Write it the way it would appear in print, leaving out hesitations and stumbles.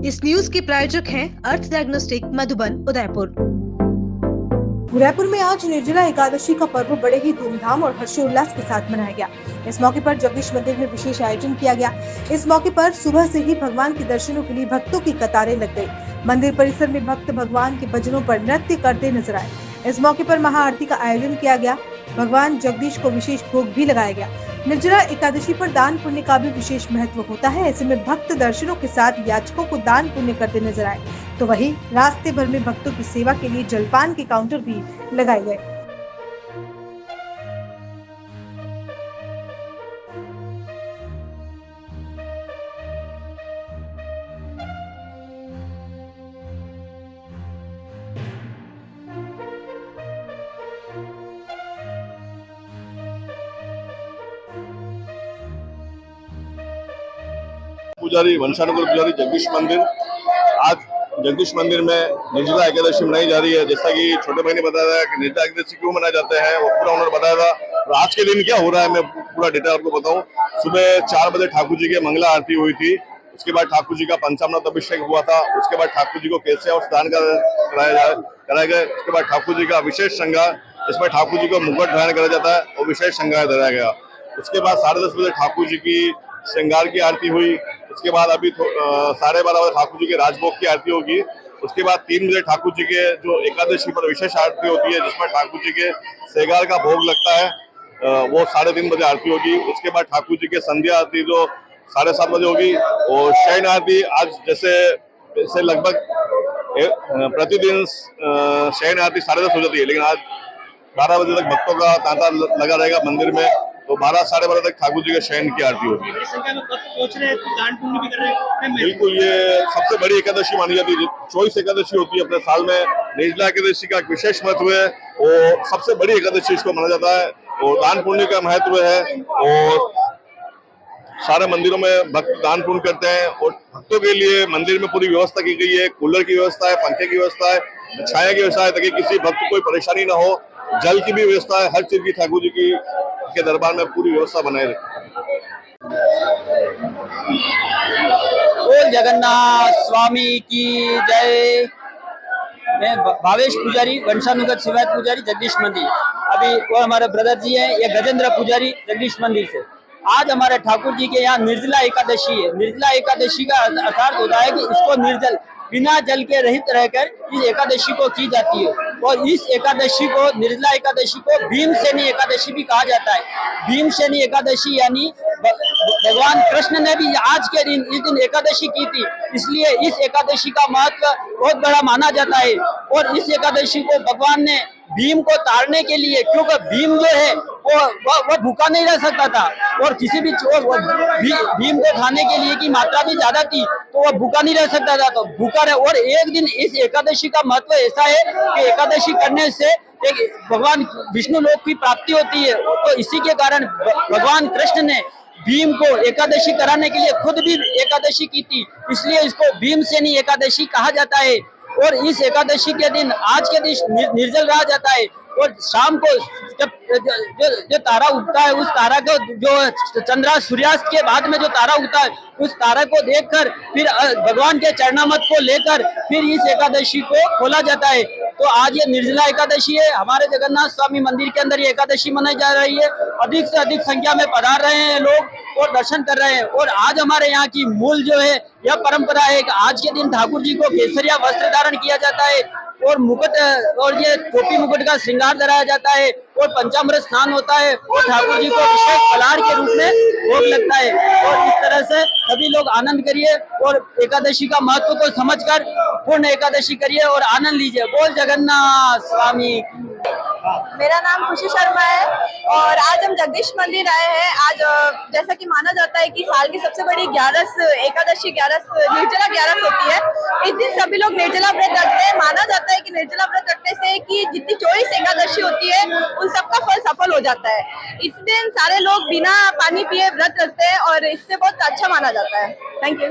इस न्यूज के प्रायोजक हैं अर्थ डायग्नोस्टिक मधुबन उदयपुर। उदयपुर में आज निर्जला एकादशी का पर्व बड़े ही धूमधाम और हर्षोल्लास के साथ मनाया गया। इस मौके पर जगदीश मंदिर में विशेष आयोजन किया गया। इस मौके पर सुबह से ही भगवान के दर्शनों के लिए भक्तों की कतारें लग गई। मंदिर परिसर में भक्त भगवान के भजनों पर नृत्य करते नजर आए। इस मौके पर महाआरती का आयोजन किया गया। भगवान जगदीश को विशेष भोग भी लगाया गया। निर्जला एकादशी पर दान पुण्य का भी विशेष महत्व होता है। ऐसे में भक्त दर्शनों के साथ याचकों को दान पुण्य करते नजर आए, तो वहीं रास्ते भर में भक्तों की सेवा के लिए जलपान के काउंटर भी लगाए गए। पुजारी वंशानुकूल पुजारी जगदीश मंदिर। आज जगदीश मंदिर में निर्जला एकादशी मनाई जा रही है। जैसा कि छोटे भाई ने बताया था कि निर्जला एकादशी क्यों मनाए जाते हैं, वो पूरा उन्होंने बताया था। और आज के दिन क्या हो रहा है, मैं पूरा डिटेल आपको बताऊं। सुबह 4 बजे ठाकुर जी की मंगला आरती हुई थी। उसके बाद ठाकुर जी का पंचामृत अभिषेक हुआ था। उसके बाद ठाकुर जी को कैसे और स्नान कराया गया। उसके बाद ठाकुर जी का विशेष श्रृंगार, जिसमें ठाकुर जी को मुकुट धारण करा जाता है, वो विशेष श्रृंगार कराया गया। उसके बाद 10:30 बजे ठाकुर जी की श्रृंगार की आरती हुई। उसके बाद अभी 12:30 बजे ठाकुर जी के राजभोग की आरती होगी। उसके बाद 3 बजे ठाकुर जी के जो एकादशी पर विशेष आरती होती है, जिसमें ठाकुर जी के सेगार का भोग लगता है, वो 3:30 बजे आरती होगी। उसके बाद ठाकुर जी के संध्या आरती जो 7:30 बजे होगी। और शयन आरती आज जैसे लगभग प्रतिदिन शयन आरती 10:30 हो जाती है, लेकिन आज 12 बजे तक भक्तों का तांता लगा रहेगा मंदिर में। तो 12-12:30 तक ठाकुर जी के शयन की आरती होगी। बिल्कुल, ये सबसे बड़ी एकादशी मानी जाती है। 24 एकादशी होती है अपने साल में। निर्जला एकादशी का एक विशेष महत्व है और सबसे बड़ी एकादशी इसको माना जाता है। और दान पुण्य का महत्व है और सारे मंदिरों में भक्त दान पुण्य करते हैं। और भक्तों के लिए मंदिर में पूरी व्यवस्था की गई है। कूलर की व्यवस्था है, पंखे की व्यवस्था है, छाया की व्यवस्था है, ताकि किसी भक्त को कोई परेशानी ना हो। जल की भी व्यवस्था है। हर चीज की ठाकुर जी की के दरबार में पूरी व्यवस्था बनाए रखी। बोल जगन्नाथ स्वामी की जय। मैं भावेश पुजारी, वंशानुगत सेवायत पुजारी, जगदीश मंदिर। अभी वो हमारे ब्रदर जी हैं, ये गजेंद्र पुजारी, जगदीश मंदिर से। आज हमारे ठाकुर जी के यहाँ निर्जला एकादशी है। निर्जला एकादशी का अर्थ होता है कि इसको निर्जल, बिना जल के रहित रहकर इस एकादशी को की जाती है। और इस एकादशी को, निर्जला एकादशी को भीमसेनी एकादशी भी कहा जाता है। भीमसेनी एकादशी यानी भगवान कृष्ण ने भी आज के दिन, इस दिन एकादशी की थी, इसलिए इस एकादशी का महत्व बहुत बड़ा माना जाता है। और इस एकादशी को भगवान ने भीम को तारने के लिए, क्योंकि भीम जो है वो भूखा नहीं रह सकता था और किसी भी भीम को खाने के लिए की मात्रा भी ज्यादा थी, तो वह भूखा नहीं रह सकता था, तो भूखा रहे। और एक दिन इस एकादशी का महत्व ऐसा है कि एकादशी करने से एक भगवान विष्णु लोक की प्राप्ति होती है। तो इसी के कारण भगवान कृष्ण ने भीम को एकादशी कराने के लिए खुद भी एकादशी की थी, इसलिए इसको भीमसेनी एकादशी कहा जाता है। और इस एकादशी के दिन, आज के दिन निर्जल रहा जाता है। और शाम को जब जो तारा उगता है, उस तारा को, जो चंद्रा सूर्यास्त के बाद में जो तारा उगता है, उस तारा को देखकर फिर भगवान के चरणामृत को लेकर फिर इस एकादशी को खोला जाता है। तो आज ये निर्जला एकादशी है। हमारे जगन्नाथ स्वामी मंदिर के अंदर ये एकादशी मनाई जा रही है। अधिक से अधिक संख्या में पधार रहे हैं लोग और दर्शन कर रहे हैं। और आज हमारे यहाँ की मूल जो है, यह परंपरा है कि आज के दिन ठाकुर जी को केसरिया वस्त्र धारण किया जाता है और मुकुट और ये टोपी मुकुट का श्रृंगार कराया जाता है और पंचामृत स्नान होता है और ठाकुर जी को विशेष फलाहार के रूप में भोग लगता है। और इस तरह से सभी लोग आनंद करिए और एकादशी का महत्व को समझकर पूर्ण एकादशी करिए और आनंद लीजिए। बोल जगन्नाथ स्वामी। मेरा नाम खुशी शर्मा है और आज हम जगदीश मंदिर आए हैं। आज जैसा कि माना जाता है कि साल की सबसे बड़ी एकादशी निर्जला 11 होती है। इस दिन सभी लोग निर्जला व्रत रखते हैं। माना जाता है कि निर्जला व्रत रखने से कि जितनी 24 एकादशी होती है, उन सबका फल सफल हो जाता है। इस दिन सारे लोग बिना पानी पिए व्रत रखते हैं और इससे बहुत अच्छा माना जाता है। Thank you.